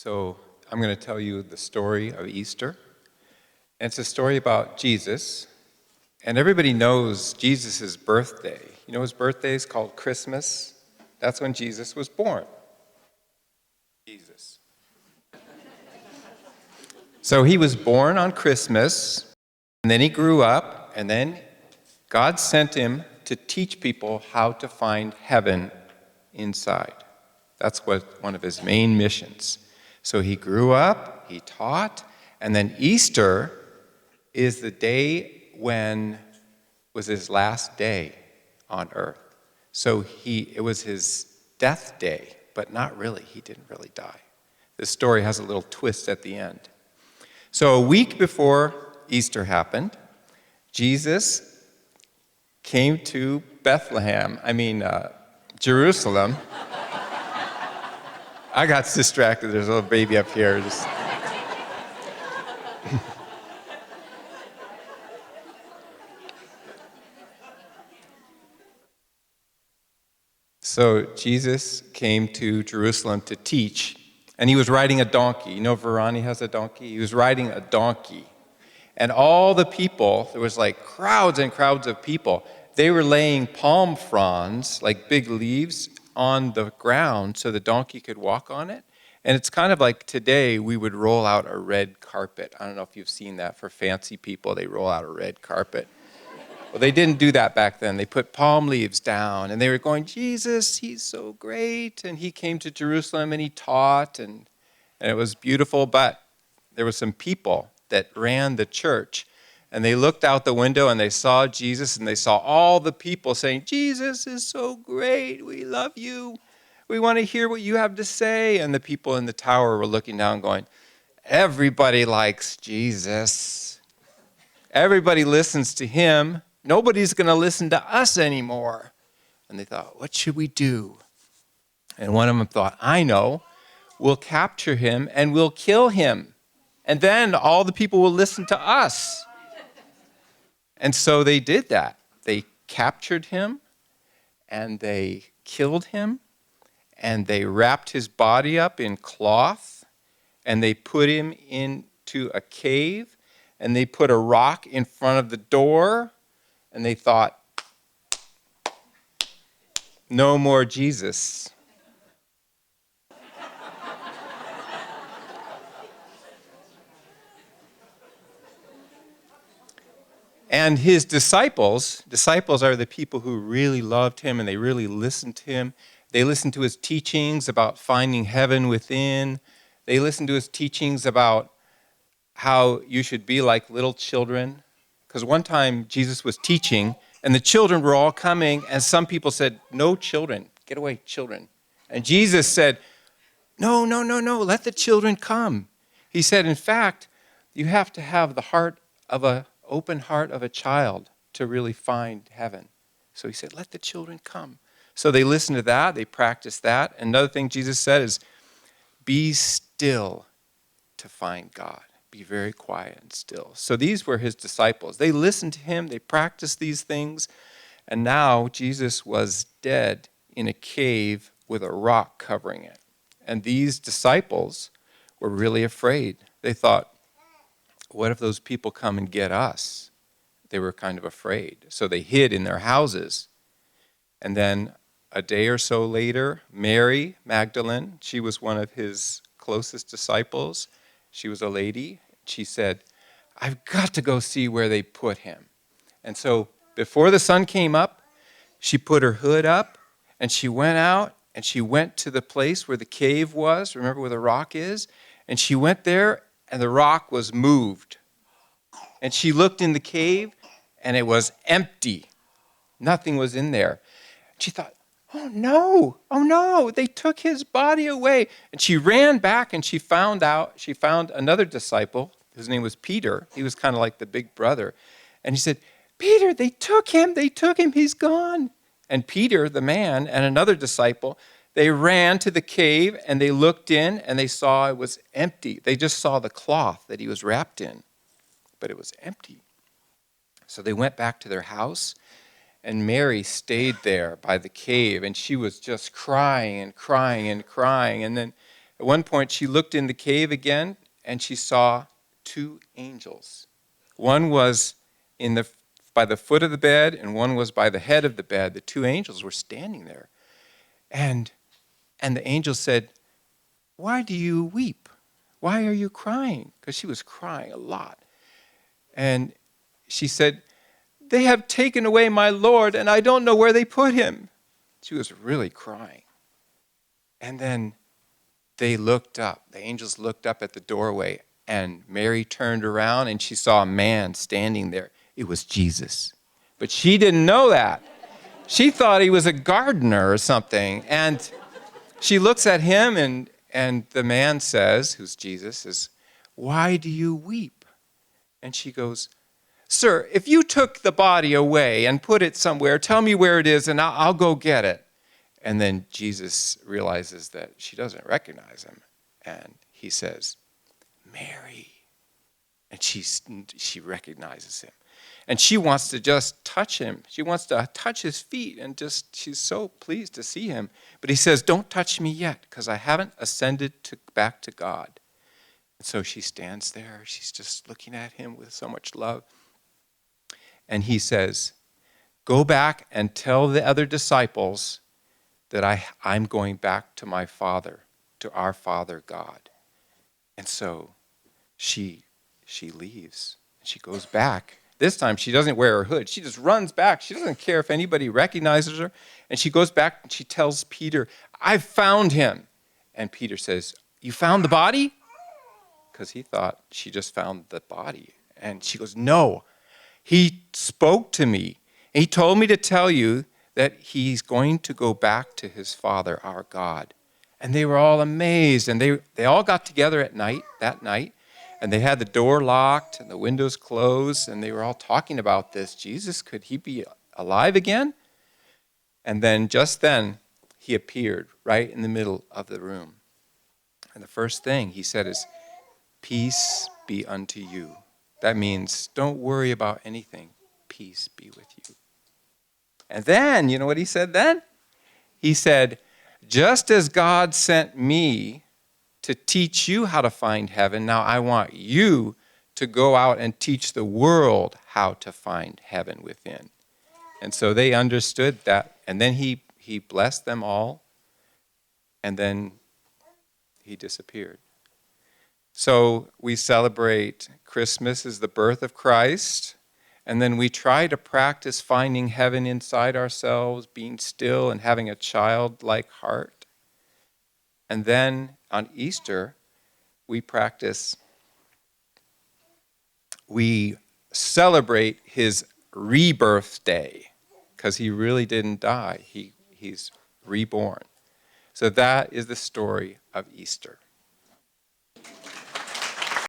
So I'm going to tell you the story of Easter. And it's a story about Jesus. And everybody knows Jesus' birthday. You know his birthday is called Christmas? That's when Jesus was born. Jesus. So he was born on Christmas, and then he grew up, and then God sent him to teach people how to find heaven inside. That's one of his main missions. So he grew up, he taught, and then Easter is the day when was his last day on earth. So it was his death day, but not really. He didn't really die. This story has a little twist at the end. So a week before Easter happened, Jesus came to Jerusalem. I got distracted. There's a little baby up here. So Jesus came to Jerusalem to teach, and he was riding a donkey. You know Verani has a donkey? He was riding a donkey. And all the people, there was like crowds and crowds of people, they were laying palm fronds, like big leaves, on the ground so the donkey could walk on it. And it's kind of like today we would roll out a red carpet. I don't know if you've seen that for fancy people. They roll out a red carpet. Well, they didn't do that back then. They put palm leaves down, and they were going, Jesus, he's so great. And he came to Jerusalem, and he taught, and it was beautiful. But there were some people that ran the church, and they looked out the window, and they saw Jesus, and they saw all the people saying, Jesus is so great. We love you. We want to hear what you have to say. And the people in the tower were looking down going, everybody likes Jesus. Everybody listens to him. Nobody's going to listen to us anymore. And they thought, what should we do? And one of them thought, I know. We'll capture him and we'll kill him. And then all the people will listen to us. And so they did that. They captured him and they killed him and they wrapped his body up in cloth and they put him into a cave and they put a rock in front of the door. And they thought, no more Jesus. And his disciples are the people who really loved him and they really listened to him. They listened to his teachings about finding heaven within. They listened to his teachings about how you should be like little children. Because one time Jesus was teaching, and the children were all coming, and some people said, no children, get away, children. And Jesus said, no, let the children come. He said, in fact, you have to have the open heart of a child to really find heaven. So he said, let the children come. So they listened to that, they practiced that. Another thing Jesus said is, be still to find God. Be very quiet and still. So these were his disciples. They listened to him, they practiced these things, and now Jesus was dead in a cave with a rock covering it. And these disciples were really afraid. They thought, what if those people come and get us? They were kind of afraid. So they hid in their houses. And then a day or so later, Mary Magdalene, she was one of his closest disciples. She was a lady. She said, I've got to go see where they put him. And so before the sun came up, she put her hood up and she went out and she went to the place where the cave was. Remember where the rock is? And she went there and the rock was moved. And she looked in the cave and it was empty. Nothing was in there. She thought, oh no, they took his body away. And she ran back and she found another disciple. His name was Peter. He was kind of like the big brother. And he said, Peter, they took him, he's gone. And Peter, the man, and another disciple, they ran to the cave and they looked in and they saw it was empty. They just saw the cloth that he was wrapped in, but it was empty. So they went back to their house. And Mary stayed there by the cave, and she was just crying and crying and crying. And then At one point, she looked in the cave again, and she saw two angels. One was by the foot of the bed, and one was by the head of the bed. The two angels were standing there. And the angel said, "Why do you weep? Why are you crying?" Because she was crying a lot. And she said, "They have taken away my Lord, and I don't know where they put him." She was really crying. And then they looked up. The angels looked up at the doorway, and Mary turned around, and she saw a man standing there. It was Jesus. But she didn't know that. She thought he was a gardener or something. And she looks at him, and the man says, who's Jesus, says, "Why do you weep?" And she goes, "Sir, if you took the body away and put it somewhere, tell me where it is, and I'll go get it." And then Jesus realizes that she doesn't recognize him. And he says, "Mary." And she recognizes him. And she wants to just touch him. She wants to touch his feet, and she's so pleased to see him. But he says, "Don't touch me yet, because I haven't ascended back to God." And so she stands there. She's just looking at him with so much love. And he says, "Go back and tell the other disciples that I'm going back to my Father, to our Father God." And so she leaves. She goes back. This time she doesn't wear her hood. She just runs back. She doesn't care if anybody recognizes her. And she goes back and she tells Peter, "I've found him." And Peter says, "You found the body?" Because he thought she just found the body. And she goes, "No. He spoke to me. He told me to tell you that he's going to go back to his Father, our God." And they were all amazed. And they all got together that night. And they had the door locked and the windows closed. And they were all talking about this. Jesus, could he be alive again? And then just then, he appeared right in the middle of the room. And the first thing he said is, "Peace be unto you." That means don't worry about anything. Peace be with you. And then, you know what he said then? He said, "Just as God sent me to teach you how to find heaven, now I want you to go out and teach the world how to find heaven within." And so they understood that. And then he blessed them all. And then he disappeared. So we celebrate Christmas as the birth of Christ, and then we try to practice finding heaven inside ourselves, being still and having a childlike heart. And then on Easter, we celebrate his rebirth day, because he really didn't die. He's reborn. So that is the story of Easter.